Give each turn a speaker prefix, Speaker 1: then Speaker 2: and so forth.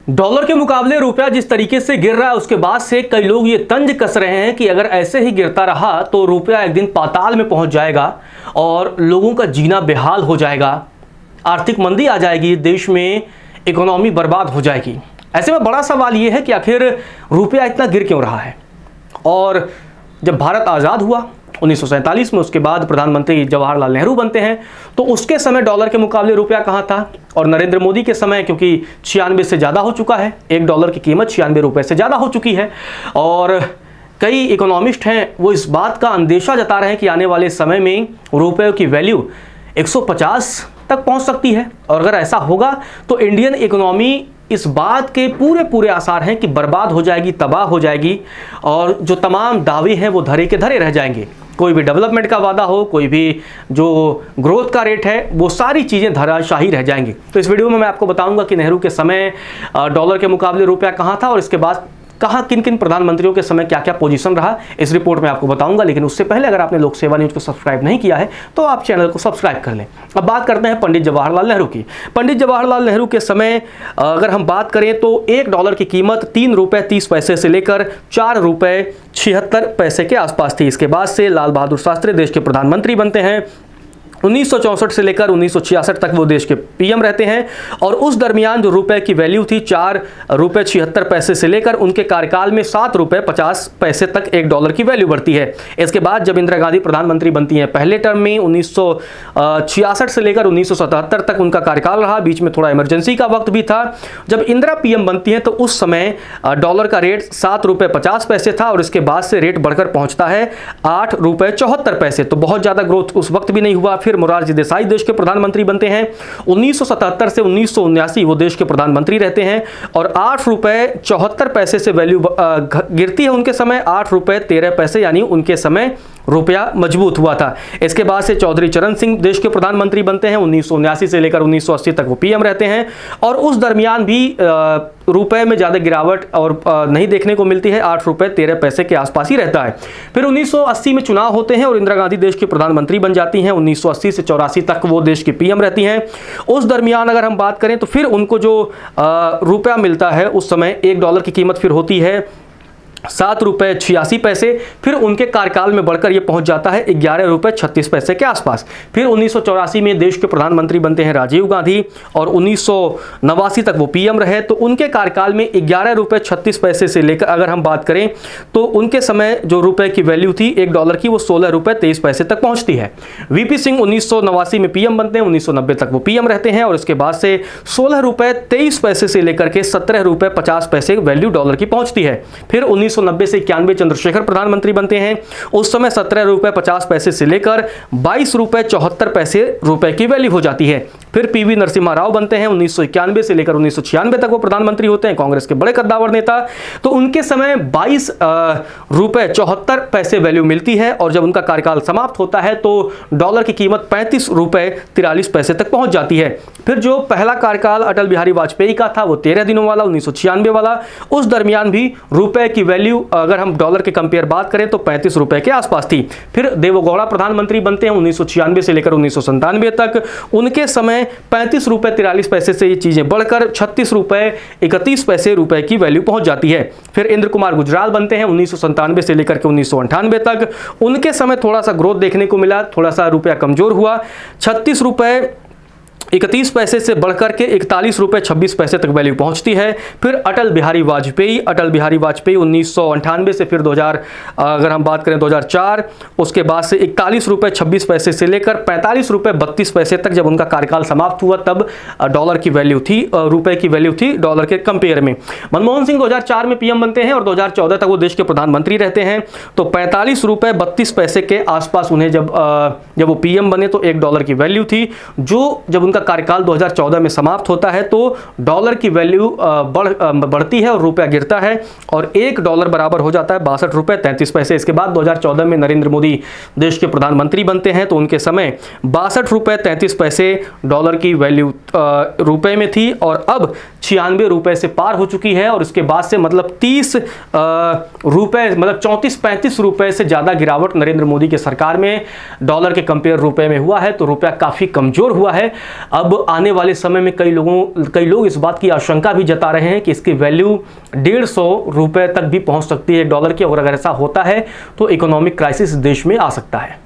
Speaker 1: Dollar के मुकाबले रुपया जिस तरीके से गिर रहा है उसके बाद से कई लोग ये तंज कस रहे हैं कि अगर ऐसे ही गिरता रहा तो रुपया एक दिन पाताल में पहुंच जाएगा और लोगों का जीना बेहाल हो जाएगा, आर्थिक मंदी आ जाएगी, देश में इकोनॉमी बर्बाद हो जाएगी। ऐसे में बड़ा सवाल ये है कि आखिर रुपया इतना गिर क्यों रहा है। और जब भारत आज़ाद हुआ 1947 में, उसके बाद प्रधानमंत्री जवाहरलाल नेहरू बनते हैं, तो उसके समय डॉलर के मुकाबले रुपया कहाँ था। और नरेंद्र मोदी के समय क्योंकि 96 से ज़्यादा हो चुका है, $1 की कीमत 96 रुपये से ज़्यादा हो चुकी है। और कई इकोनॉमिस्ट हैं वो इस बात का अंदेशा जता रहे हैं कि आने वाले समय में रुपये की वैल्यू 150 तक पहुँच सकती है। और अगर ऐसा होगा तो इंडियन इकोनॉमी इस बात के पूरे आसार हैं कि बर्बाद हो जाएगी, तबाह हो जाएगी, और जो तमाम दावे हैं वो धरे के धरे रह जाएंगे। कोई भी डेवलपमेंट का वादा हो, कोई भी जो ग्रोथ का रेट है, वो सारी चीज़ें धराशाही रह जाएंगी। तो इस वीडियो में मैं आपको बताऊंगा कि नेहरू के समय डॉलर के मुकाबले रुपया कहाँ था और इसके बाद कहाँ किन किन प्रधानमंत्रियों के समय क्या क्या पोजीशन रहा, इस रिपोर्ट में आपको बताऊंगा। लेकिन उससे पहले अगर आपने लोक सेवा न्यूज़ को सब्सक्राइब नहीं किया है तो आप चैनल को सब्सक्राइब कर लें। अब बात करते हैं पंडित जवाहरलाल नेहरू की। पंडित जवाहरलाल नेहरू के समय अगर हम बात करें तो $1 की कीमत ₹3.30 से लेकर ₹4.76 के आसपास थी। इसके बाद से लाल बहादुर शास्त्री देश के प्रधानमंत्री बनते हैं। 1964 से लेकर 1966 तक वो देश के पीएम रहते हैं। और उस दरमियान जो रुपए की वैल्यू थी ₹4.76 से लेकर उनके कार्यकाल में ₹7.50 तक $1 की वैल्यू बढ़ती है। इसके बाद जब इंदिरा गांधी प्रधानमंत्री बनती हैं पहले टर्म में 1966 से लेकर 1977 तक उनका कार्यकाल रहा। बीच में थोड़ा इमरजेंसी का वक्त भी था। जब इंदिरा पीएम बनती हैं तो उस समय डॉलर का रेट ₹7.50 था और इसके बाद से रेट बढ़कर पहुंचता है ₹8.74। तो बहुत ज़्यादा ग्रोथ उस वक्त भी नहीं हुआ। फिर मोरारजी देसाई देश के प्रधानमंत्री बनते हैं। 1977 से 1979 वो देश के प्रधानमंत्री रहते हैं और ₹8.74 से वैल्यू गिरती है उनके समय ₹8.13, यानी उनके समय रुपया मजबूत हुआ था। इसके बाद से चौधरी चरण सिंह देश के प्रधानमंत्री बनते हैं। 1979 से लेकर 1980 तक वो पीएम रहते हैं और उस दरमियान भी रुपए में ज़्यादा गिरावट और नहीं देखने को मिलती है, ₹8.13 के आसपास ही रहता है। फिर 1980 में चुनाव होते हैं और इंदिरा गांधी देश की प्रधानमंत्री बन जाती हैं। 1980 से 84 तक वो देश की पीएम रहती हैं। उस दरमियान अगर हम बात करें तो फिर उनको जो रुपया मिलता है उस समय $1 की कीमत फिर होती है ₹7.86। फिर उनके कार्यकाल में बढ़कर ये पहुंच जाता है ₹11.36 के आसपास। फिर 1984 में देश के प्रधानमंत्री बनते हैं राजीव गांधी और 1989 तक वो पीएम रहे। तो उनके कार्यकाल में ₹11.36 से लेकर अगर हम बात करें तो उनके समय जो रुपए की वैल्यू थी $1 की वो ₹16.23 तक पहुंचती है। वीपी सिंह 1989 में पीएम बनते हैं, 1990 तक वो पीएम रहते हैं और उसके बाद से ₹16.23 से लेकर के ₹17.50 वैल्यू डॉलर की पहुंचती है। फिर 1990 से 91 चंद्रशेखर प्रधानमंत्री बनते हैं। उस समय ₹17.50 से लेकर ₹22.74 की वैल्यू हो जाती है। फिर पीवी नरसिम्हा राव बनते हैं। 1991 से लेकर 1996 तक वो प्रधानमंत्री होते हैं, कांग्रेस के बड़े कद्दावर नेता। तो उनके समय ₹22.74 वैल्यू मिलती है और जब उनका कार्यकाल समाप्त होता है तो डॉलर की कीमत ₹35.43 तक पहुंच जाती है। फिर जो पहला कार्यकाल अटल बिहारी वाजपेयी का था वो 13 दिनों वाला, 1996 वाला, उस दरमियान भी रुपए की वैल्यू अगर हम डॉलर के कंपेयर बात करें तो ₹35 के आसपास थी। फिर देवेगौड़ा प्रधानमंत्री बनते हैं 1996 से लेकर 1997 तक। उनके समय ₹35.43 से ये चीजें बढ़कर ₹36.31 की वैल्यू पहुंच जाती है। फिर इंद्र कुमार गुजराल बनते हैं 1997 से लेकर के 1998 तक। उनके समय थोड़ा सा ग्रोथ देखने को मिला, थोड़ा सा रुपया कमजोर हुआ। ₹36.31 से बढ़कर के ₹41.26 तक वैल्यू पहुंचती है। फिर अटल बिहारी वाजपेयी 1998 से फिर 2000 अगर हम बात करें 2004, उसके बाद से ₹41.26 से लेकर ₹45.32 तक जब उनका कार्यकाल समाप्त हुआ तब डॉलर की वैल्यू थी, रुपए की वैल्यू थी डॉलर के कंपेयर में। मनमोहन सिंह 2004 में पीएम बनते हैं और 2014 तक वो देश के प्रधानमंत्री रहते हैं। तो ₹45.32 के आसपास उन्हें जब वो पीएम बने तो $1 की वैल्यू थी। जो जब उनका कार्यकाल 2014 में समाप्त होता है तो डॉलर की वैल्यू बढ़ती है और रुपया गिरता है और $1 बराबर हो जाता है ₹62.33। इसके बाद 2014 में नरेंद्र मोदी देश के प्रधानमंत्री बनते हैं तो उनके समय ₹62.33 डॉलर की वैल्यू रुपए में थी और अब ₹96 से पार हो चुकी है। और इसके बाद से मतलब 30 रुपए, मतलब 34-35 रुपए से ज़्यादा गिरावट नरेंद्र मोदी के सरकार में डॉलर के कंपेयर रुपए में हुआ है। तो रुपया काफ़ी कमज़ोर हुआ है। अब आने वाले समय में कई लोग इस बात की आशंका भी जता रहे हैं कि इसकी वैल्यू 150 रुपये तक भी पहुंच सकती है डॉलर की, और अगर ऐसा होता है तो इकोनॉमिक क्राइसिस देश में आ सकता है।